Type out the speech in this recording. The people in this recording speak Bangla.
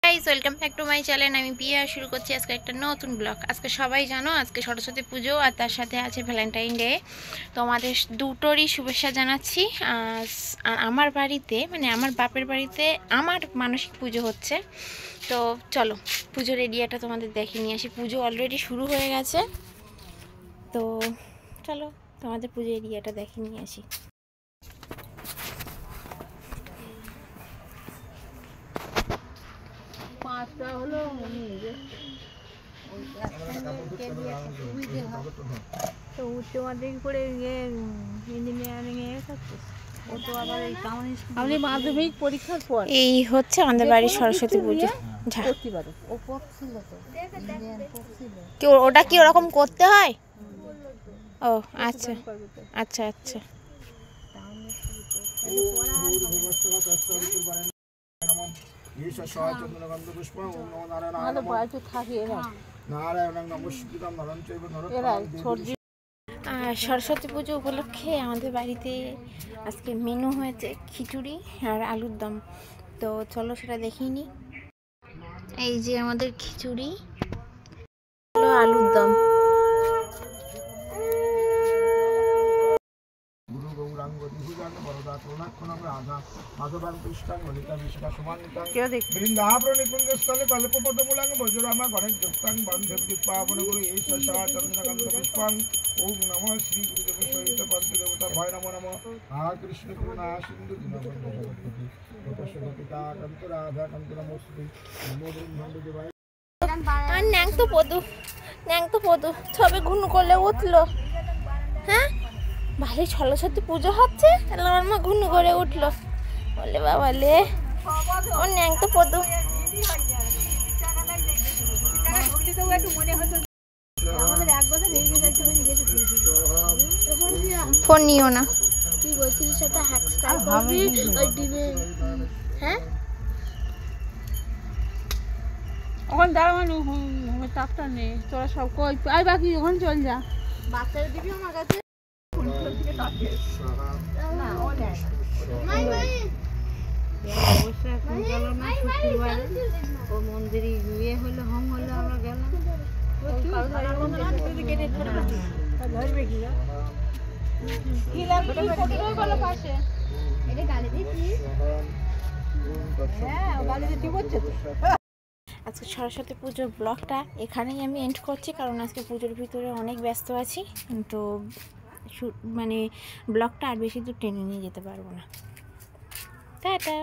Guys welcome back to my channel. আমি পিয়া শুরু করছি আজকে একটা নতুন ব্লগ। আজকে সবাই জানো আজকে সরস্বতী পুজো আর তার সাথে আছে ভ্যালেন্টাইন ডে। তোমাদের দুটোরই শুভেচ্ছা জানাচ্ছি। আর আমার বাড়িতে মানে আমার বাপের বাড়িতে আমার মানসিক পুজো হচ্ছে। তো চলো পুজোর এরিয়াটা তোমাদের দেখে নিয়ে আসি। পুজো অলরেডি শুরু হয়ে গেছে, তো চলো তোমাদের পুজো এরিয়াটা দেখে নিয়ে আসি। পাঁচটা হলো তো উচ্চ মাধ্যমিক পড়ে ইঞ্জিনিয়ারিং এ থাকতো। ও তো আবার এই আপনি মাধ্যমিক পরীক্ষার পর এই হচ্ছে আমাদের বাড়ির সরস্বতী পুজো। ও পড়ছিল তো কি ওটা কি ওরকম করতে হয়? ও আচ্ছা আচ্ছা আচ্ছা। সরস্বতী পুজো উপলক্ষে আমাদের বাড়িতে আজকে মেনু হয়েছে খিচুড়ি আর আলুর দম। তো চলো সেটা দেখিয়ে নিই। এই যে আমাদের খিচুড়ি, আলুর দম। আর ন্যাং তো পদু ছবে ঘুনু করলে উঠলো। হ্যাঁ ভালোই সরস্বতী পুজো হচ্ছে, তাহলে আমার মা ঘুনু করে উঠলো। বলে বাবা লে ওর ন্যাং তো পদু। ফোন নিও না। তুই বলছিলিস সেটা হ্যাকস্টার করবি ওই ডিমে। হ্যাঁ ওখানে দাঁড়ানো তাপটা নেই, তোরা সব কই আই বাকি ওখানে চল যা। বাচ্চারা দিবি আমার কাছে ও মন্দিরে ইয়ে হলো, হোম হলো, আমরা গেলাম। আজকে সরস্বতী পুজোর ব্লগটা এখানেই আমি এন্ড করছি, কারণ আজকে পুজোর ভিতরে অনেক ব্যস্ত আছি। তো মানে ব্লগটা আর বেশি দূর টেনে নিয়ে যেতে পারবো না। টাটা।